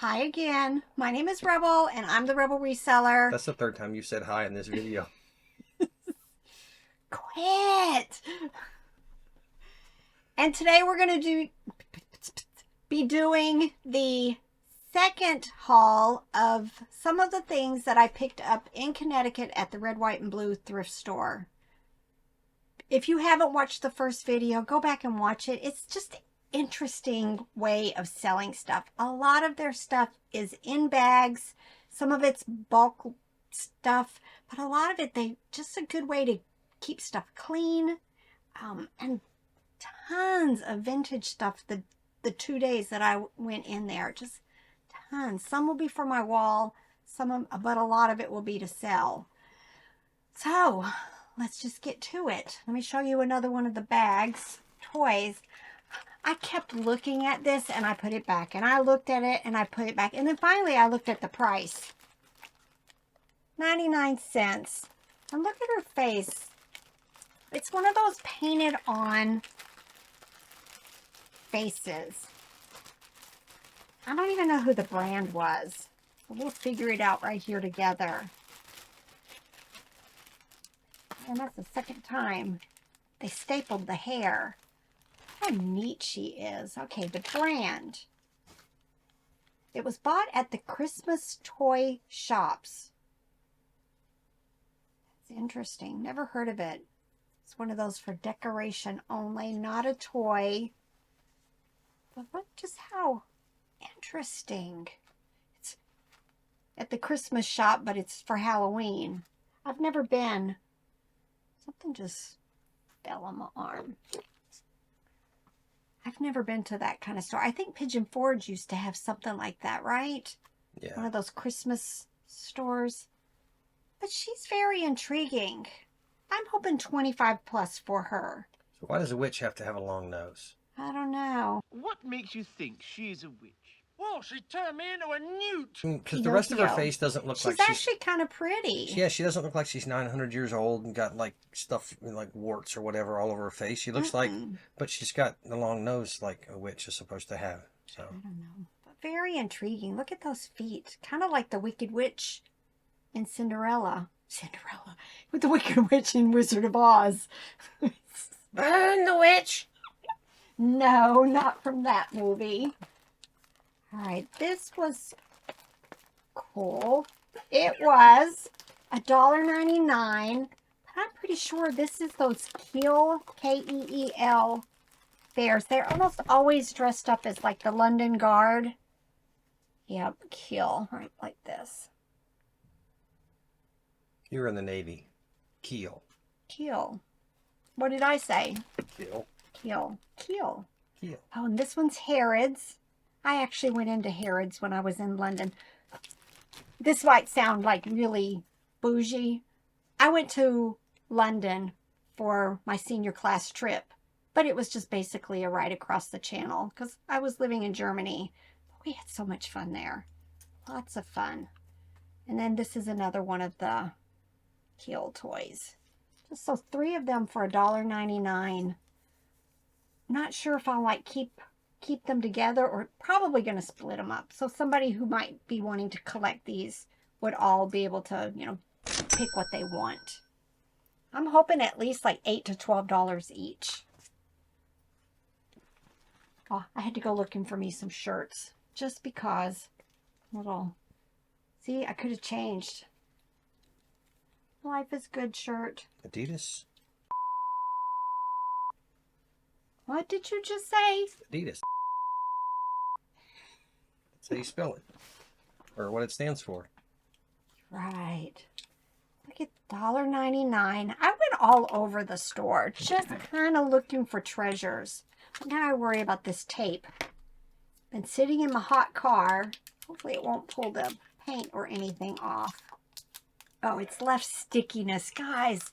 Hi again. My name is Rebel, and I'm the Rebel Reseller. That's the third time you said hi in this video. Quit! And today we're going to be doing the second haul of some of the things that I picked up in Connecticut at the Red, White, and Blue thrift store. If you haven't watched the first video, go back and watch it. It's just an interesting way of selling stuff. A lot of their stuff is in bags. Some of it's bulk stuff, but a lot of it, just a good way to keep stuff clean. And tons of vintage stuff the 2 days that I went in there. Just tons. Some will be for my wall, but a lot of it will be to sell. So let's just get to it. Let me show you another one of the bags, toys. I kept looking at this and I put it back, and I looked at it and I put it back, and then finally I looked at the price. 99 cents. And look at her face. It's one of those painted on faces. I don't even know who the brand was. We'll figure it out right here together. And that's the second time they stapled the hair. How neat she is. Okay, the brand. It was bought at the Christmas toy shops. That's interesting. Never heard of it. It's one of those for decoration only, not a toy. But look just how interesting. It's at the Christmas shop, but it's for Halloween. I've never been. Something just fell on my arm. I've never been to that kind of store. I think Pigeon Forge used to have something like that, right? Yeah. One of those Christmas stores. But she's very intriguing. I'm hoping 25 plus for her. So why does a witch have to have a long nose? I don't know. What makes you think she's a witch? Well, she turned me into a newt. Because the rest of her Pinocchio. face doesn't look She's like she's... actually kind of pretty. Yeah, she doesn't look like she's 900 years old and got like stuff, like warts or whatever all over her face. She looks like, but she's got the long nose like a witch is supposed to have. So I don't know. But very intriguing. Look at those feet. Kind of like the Wicked Witch in Cinderella. With the Wicked Witch in Wizard of Oz. burn the witch. No, not from that movie. All right, this was cool. It was $1.99. I'm pretty sure this is those Keel, K-E-E-L fairs. They're almost always dressed up as like the London Guard. Yep, Keel, right like this. You're in the Navy. Keel. Keel. What did I say? Keel. Keel. Keel. Keel. Oh, and this one's Harrods. I actually went into Harrods when I was in London. This might sound like really bougie. I went to London for my senior class trip, but it was just basically a ride across the channel because I was living in Germany. We had so much fun there. Lots of fun. And then this is another one of the Keel toys. Just so 3 of them for $1.99. Not sure if I'll like keep them together, or probably going to split them up. So somebody who might be wanting to collect these would all be able to, pick what they want. I'm hoping at least like $8 to $12 each. Oh, I had to go looking for me some shirts just because. See, I could have changed. Life is good shirt. Adidas. What did you just say? Adidas. That's how you spell it. Or what it stands for. Right. Look at $1.99. I went all over the store, just kind of looking for treasures. Now I worry about this tape. Been sitting in my hot car. Hopefully it won't pull the paint or anything off. Oh, it's left stickiness. Guys,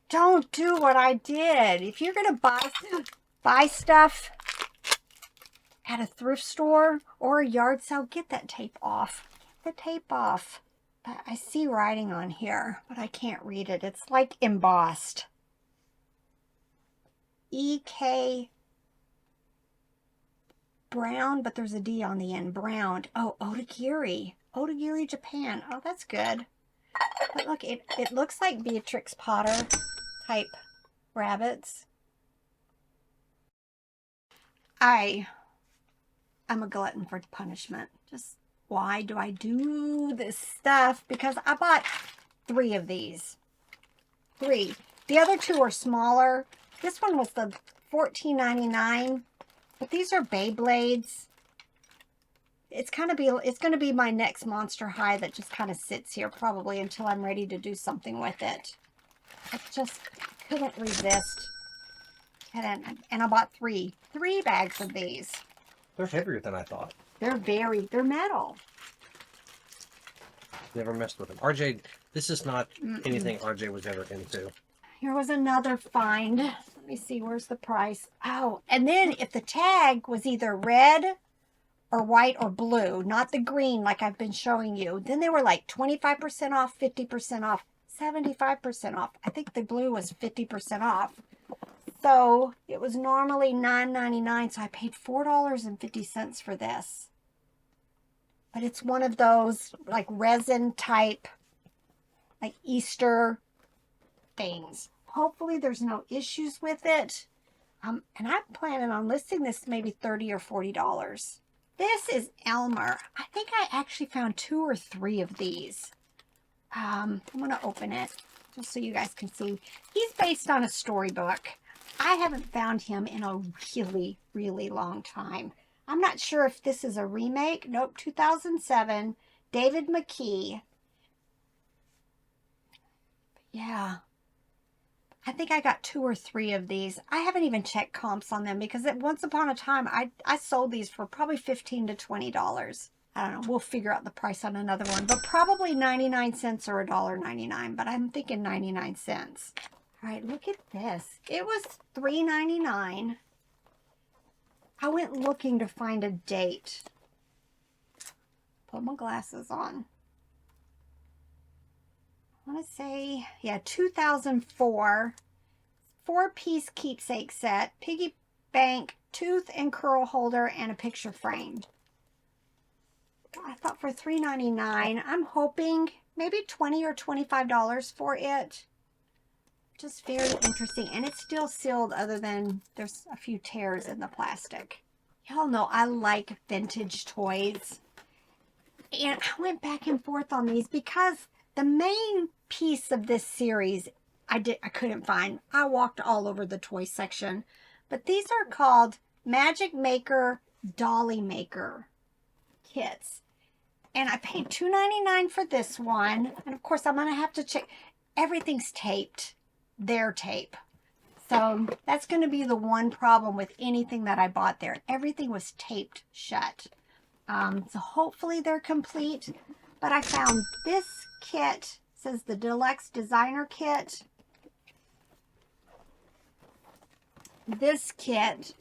don't do what I did. If you're going to buy stuff at a thrift store or a yard sale, get that tape off. Get the tape off. But I see writing on here, but I can't read it. It's like embossed. EK brown, but there's a D on the end. Brown. Oh, Otagiri. Otagiri, Japan. Oh, that's good. But look, it looks like Beatrix Potter type rabbits. I'm a glutton for punishment. Just why do I do this stuff? Because I bought 3 of these. 3. The other 2 are smaller. This one was the $14.99. But these are Beyblades. It's going to be my next Monster High that just kind of sits here probably until I'm ready to do something with it. I just couldn't resist. And I bought 3 bags of these. They're heavier than I thought. They're metal. Never messed with them. RJ, this is not anything RJ was ever into. Here was another find. Let me see, where's the price? Oh, and then if the tag was either red or white or blue, not the green like I've been showing you, then they were like 25% off, 50% off, 75% off. I think the blue was 50% off. So it was normally $9.99, so I paid $4.50 for this. But it's one of those like resin type, like Easter things. Hopefully there's no issues with it. And I'm planning on listing this maybe $30 or $40. This is Elmer. I think I actually found 2 or 3 of these. I'm going to open it just so you guys can see. He's based on a storybook. I haven't found him in a really, really long time. I'm not sure if this is a remake. Nope, 2007. David McKee. Yeah. I think I got 2 or 3 of these. I haven't even checked comps on them because once upon a time, I sold these for probably $15 to $20. I don't know. We'll figure out the price on another one. But probably 99 cents or $1.99. But I'm thinking 99 cents. All right, look at this. It was $3.99. I went looking to find a date. Put my glasses on. I want to say, yeah, 2004. 4-piece keepsake set, piggy bank, tooth and curl holder, and a picture frame. I thought for $3.99. I'm hoping maybe $20 or $25 for it. Just very interesting. And it's still sealed other than there's a few tears in the plastic. Y'all know I like vintage toys. And I went back and forth on these because the main piece of this series I couldn't find. I walked all over the toy section. But these are called Magic Maker Dolly Maker kits. And I paid $2.99 for this one. And of course I'm going to have to check. Everything's taped. Their tape. So that's going to be the one problem with anything that I bought there. Everything was taped shut. So hopefully they're complete. But I found this kit. It says the Deluxe Designer Kit. This kit,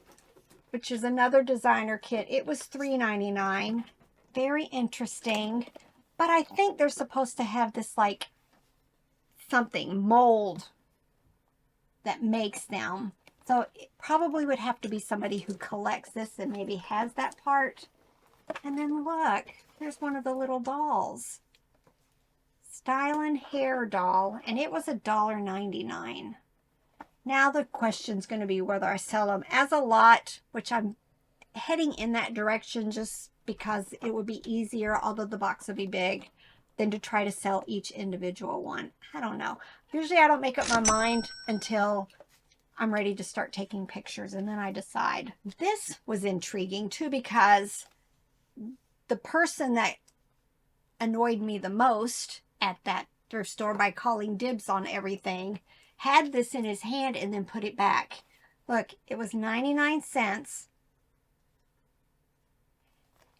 which is another designer kit, it was $3.99. Very interesting. But I think they're supposed to have this like something, mold that makes them. So it probably would have to be somebody who collects this and maybe has that part. And then look, there's one of the little dolls. Stylin' Hair Doll, and it was $1.99. Now the question's going to be whether I sell them as a lot, which I'm heading in that direction just because it would be easier, although the box would be big, than to try to sell each individual one. I don't know. Usually I don't make up my mind until I'm ready to start taking pictures, and then I decide. This was intriguing too because the person that annoyed me the most at that thrift store by calling dibs on everything had this in his hand and then put it back. Look, it was 99 cents.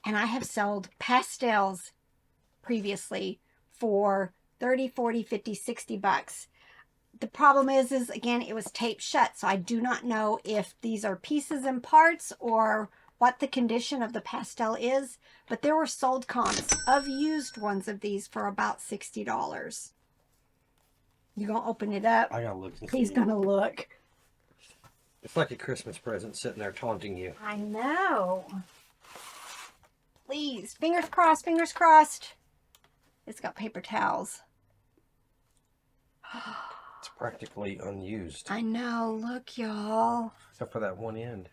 And I have sold pastels previously for 30, 40, 50, 60 bucks. The problem is again, it was taped shut. So I do not know if these are pieces and parts or what the condition of the pastel is. But there were sold comps of used ones of these for about $60. You gonna open it up? I gotta look. He's gonna look. It's like a Christmas present sitting there taunting you. I know. Please. Fingers crossed, fingers crossed. It's got paper towels. It's practically unused. I know. Look, y'all. Except for that one end.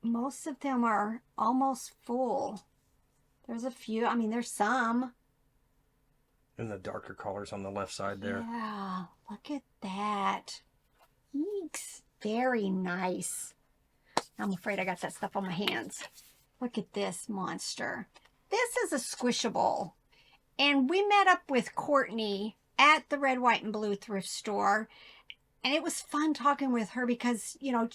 Most of them are almost full. There's a few. I mean, there's some. And the darker colors on the left side there. Yeah. Look at that. Eeks. Very nice. I'm afraid I got that stuff on my hands. Look at this monster. This is a squishable. And we met up with Courtney at the Red, White, and Blue thrift store. And it was fun talking with her because, you know,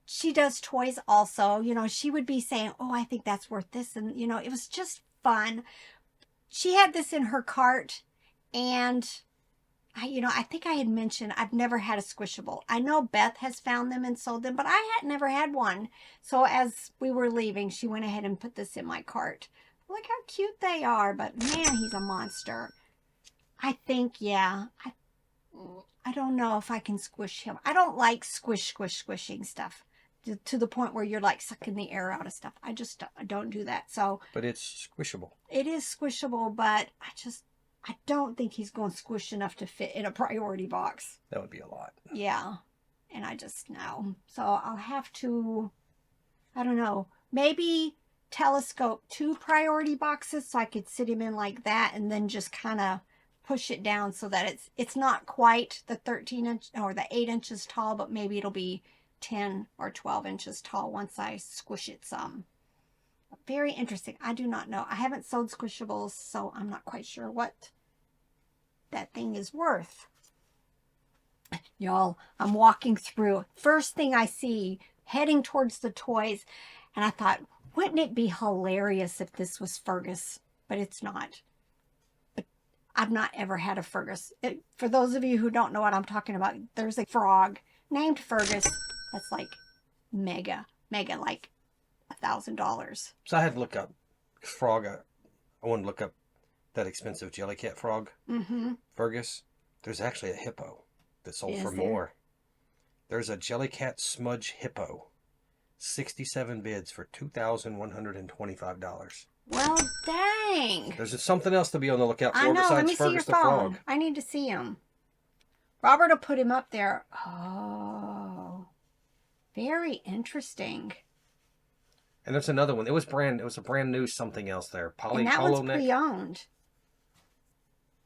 she does toys also. You know, she would be saying, oh, I think that's worth this. And, you know, it was just fun. She had this in her cart. And, I think I had mentioned I've never had a squishable. I know Beth has found them and sold them, but I had never had one. So as we were leaving, she went ahead and put this in my cart. Look how cute they are. But, man, he's a monster. I think, yeah. I don't know if I can squish him. I don't like squishing stuff to the point where you're like sucking the air out of stuff. I just don't do that. So, but it's squishable. It is squishable, but I don't think he's going to squish enough to fit in a priority box. That would be a lot. Yeah. And I just know. So I'll have to, I don't know, maybe telescope 2 priority boxes so I could sit him in like that and then just kind of push it down so that it's not quite the 13-inch or the 8 inches tall, but maybe it'll be 10 or 12 inches tall once I squish it some. Very interesting. I do not know. I haven't sold squishables, so I'm not quite sure what that thing is worth. Y'all, I'm walking through. First thing I see, heading towards the toys, and I thought, wouldn't it be hilarious if this was Fergus? But it's not. But I've not ever had a Fergus. For those of you who don't know what I'm talking about, there's a frog named Fergus that's like mega, like $1,000. So I had to look up frog. I wanted to look up that expensive Jellycat frog. Mm-hmm. Fergus. There's actually a hippo that sold Is for there? more. There's a Jellycat smudge hippo. 67 bids for $2,125. Well, dang. There's something else to be on the lookout for I know. Let besides me see your Fergus the phone. frog. I need to see him. Robert will put him up there. Oh, very interesting. And there's another one. It was a brand new something else there. And that one's Neck. pre-owned.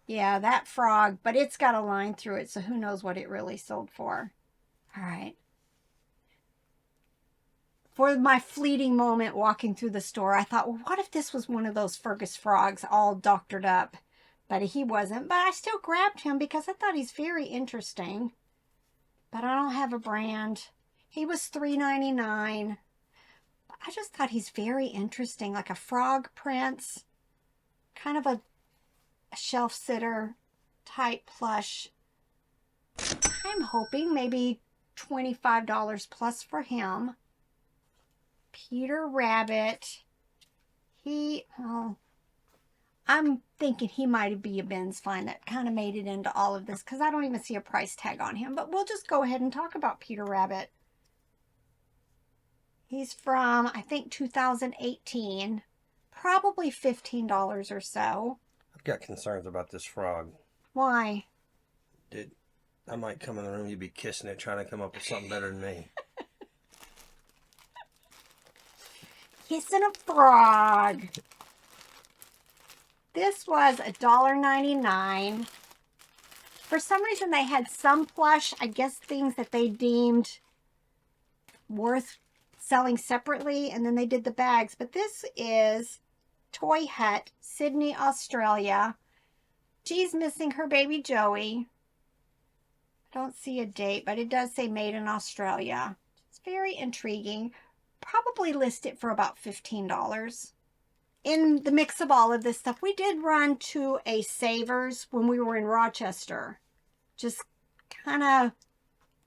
Yeah, that frog, but it's got a line through it, so who knows what it really sold for. All right. For my fleeting moment walking through the store, I thought, well, what if this was one of those Fergus frogs all doctored up? But he wasn't. But I still grabbed him because I thought he's very interesting. But I don't have a brand. He was $3.99. I just thought he's very interesting. Like a frog prince. Kind of a shelf sitter type plush. I'm hoping maybe $25 plus for him. Peter Rabbit. I'm thinking he might be a Ben's find that kind of made it into all of this because I don't even see a price tag on him. But we'll just go ahead and talk about Peter Rabbit. He's from, I think, 2018. Probably $15 or so. I've got concerns about this frog. Why? I might come in the room, you'd be kissing it, trying to come up with something better than me. Kissing a frog. This was $1.99. For some reason, they had some plush, I guess things that they deemed worth selling separately, and then they did the bags. But this is Toy Hut, Sydney, Australia. She's missing her baby Joey. I don't see a date, but it does say made in Australia. It's very intriguing. Probably list it for about $15. In the mix of all of this stuff, we did run to a Savers when we were in Rochester. Just kind of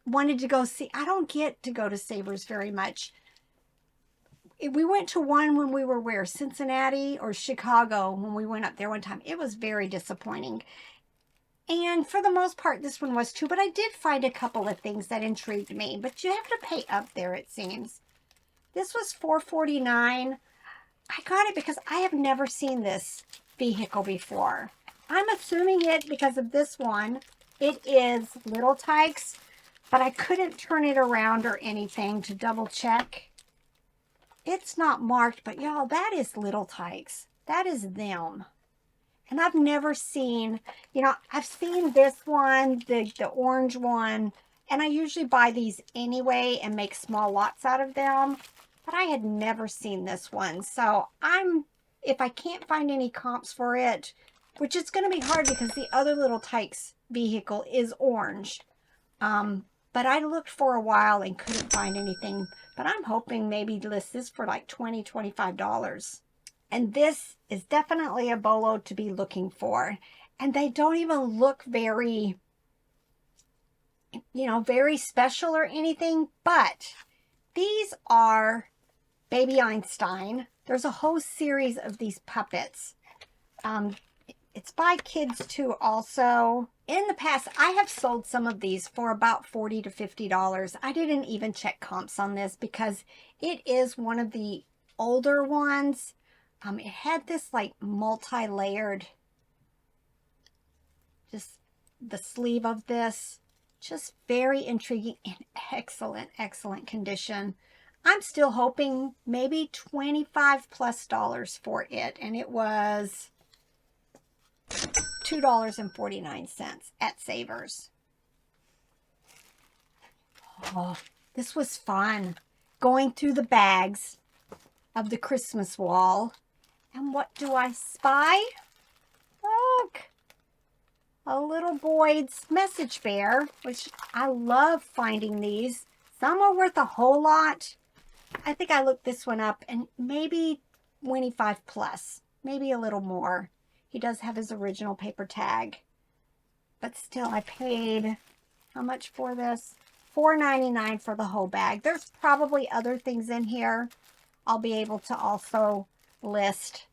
wanted to go see. I don't get to go to Savers very much. We went to one when we were where? Cincinnati or Chicago when we went up there one time. It was very disappointing. And for the most part, this one was too. But I did find a couple of things that intrigued me. But you have to pay up there, it seems. This was $4.49. I got it because I have never seen this vehicle before. I'm assuming it because of this one. It is Little Tikes, but I couldn't turn it around or anything to double check. It's not marked, but y'all, that is Little Tikes. That is them. And I've never seen, you know, I've seen this one, the orange one, and I usually buy these anyway and make small lots out of them. But I had never seen this one. So if I can't find any comps for it, which is going to be hard because the other Little Tikes vehicle is orange. But I looked for a while and couldn't find anything. But I'm hoping maybe list this for like $20, $25. And this is definitely a bolo to be looking for. And they don't even look very, you know, very special or anything. But these are Baby Einstein. There's a whole series of these puppets. It's by kids too also. In the past, I have sold some of these for about $40 to $50. I didn't even check comps on this because it is one of the older ones. It had this like multi-layered, just the sleeve of this, just very intriguing and excellent, excellent condition. I'm still hoping maybe $25+ for it. And it was $2.49 at Savers. Oh, this was fun. Going through the bags of the Christmas wall. And what do I spy? Look, a little Boyd's message bear, which I love finding these. Some are worth a whole lot. I think I looked this one up and maybe 25+, maybe a little more. He does have his original paper tag, but still I paid, how much for this? $4.99 for the whole bag. There's probably other things in here I'll be able to also list.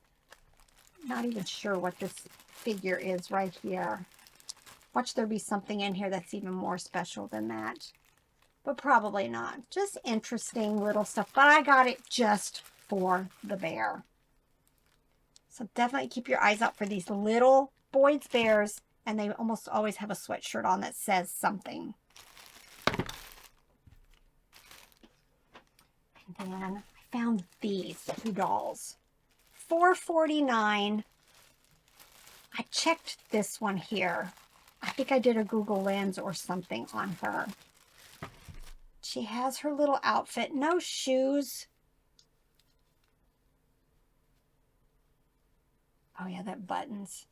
Not even sure what this figure is right here. Watch there be something in here that's even more special than that. But probably not. Just interesting little stuff. But I got it just for the bear. So definitely keep your eyes out for these little Boyd's bears. And they almost always have a sweatshirt on that says something. And then I found these two dolls. $4.49. I checked this one here. I think I did a Google Lens or something on her. She has her little outfit. No shoes. Oh yeah, that buttons.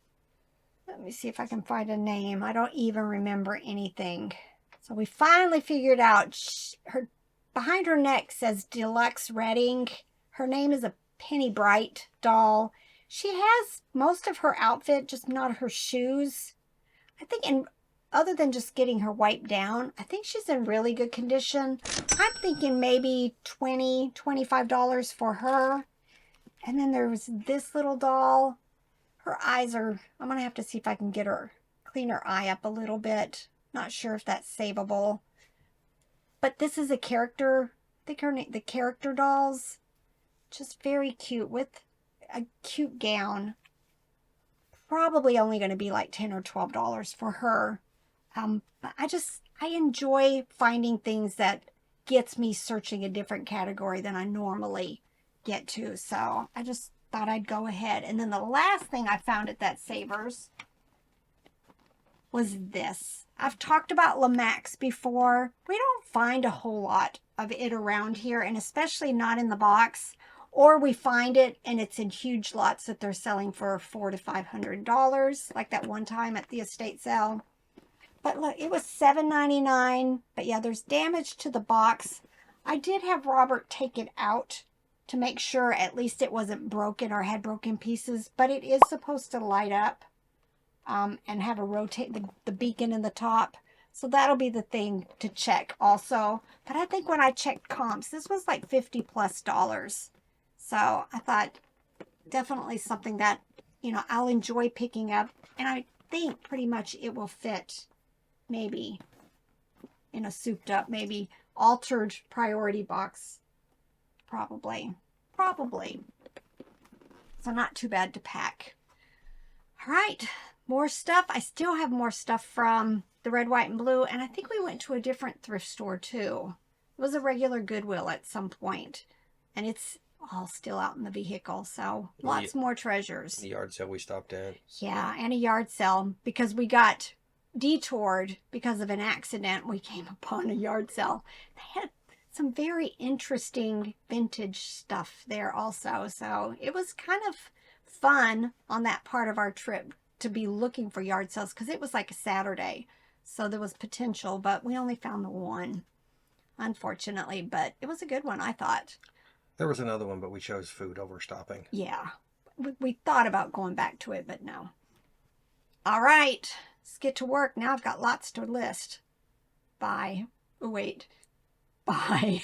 Let me see if I can find a name. I don't even remember anything. So we finally figured out her behind her neck says Deluxe Redding. Her name is a Penny Bright doll. She has most of her outfit, just not her shoes. I think other than just getting her wiped down, I think she's in really good condition. I'm thinking maybe $20, $25 for her. And then there's this little doll. Her eyes are, I'm going to have to see if I can get her, clean her eye up a little bit. Not sure if that's savable. But this is a character, I think her name, the character dolls. Just very cute with a cute gown. Probably only going to be like $10 or $12 for her. But I enjoy finding things that gets me searching a different category than I normally get to. So I just thought I'd go ahead. And then the last thing I found at that Savers was this. I've talked about Lamax before. We don't find a whole lot of it around here, and especially not in the box. Or we find it and it's in huge lots that they're selling for $400 to $500, like that one time at the estate sale. But look, it was $7.99. But yeah, there's damage to the box. I did have Robert take it out to make sure at least it wasn't broken or had broken pieces. But it is supposed to light up and have a rotate, the beacon in the top. So that'll be the thing to check also. But I think when I checked comps, this was like $50+. So I thought definitely something that, you know, I'll enjoy picking up. And I think pretty much it will fit maybe in a souped up, maybe altered priority box. Probably. So not too bad to pack. All right, more stuff. I still have more stuff from the red, white, and blue. And I think we went to a different thrift store too. It was a regular Goodwill at some point. And it's all still out in the vehicle. So lots more treasures. The yard sale we stopped at. Yeah, and a yard sale because we got detoured because of an accident. We came upon a yard sale. They had some very interesting vintage stuff there also. So it was kind of fun on that part of our trip to be looking for yard sales because it was like a Saturday. So there was potential, but we only found the one, unfortunately. But it was a good one, I thought. There was another one, but we chose food over stopping. Yeah. We thought about going back to it, but no. All right. Let's get to work. Now I've got lots to list. Bye. Oh, wait. Bye.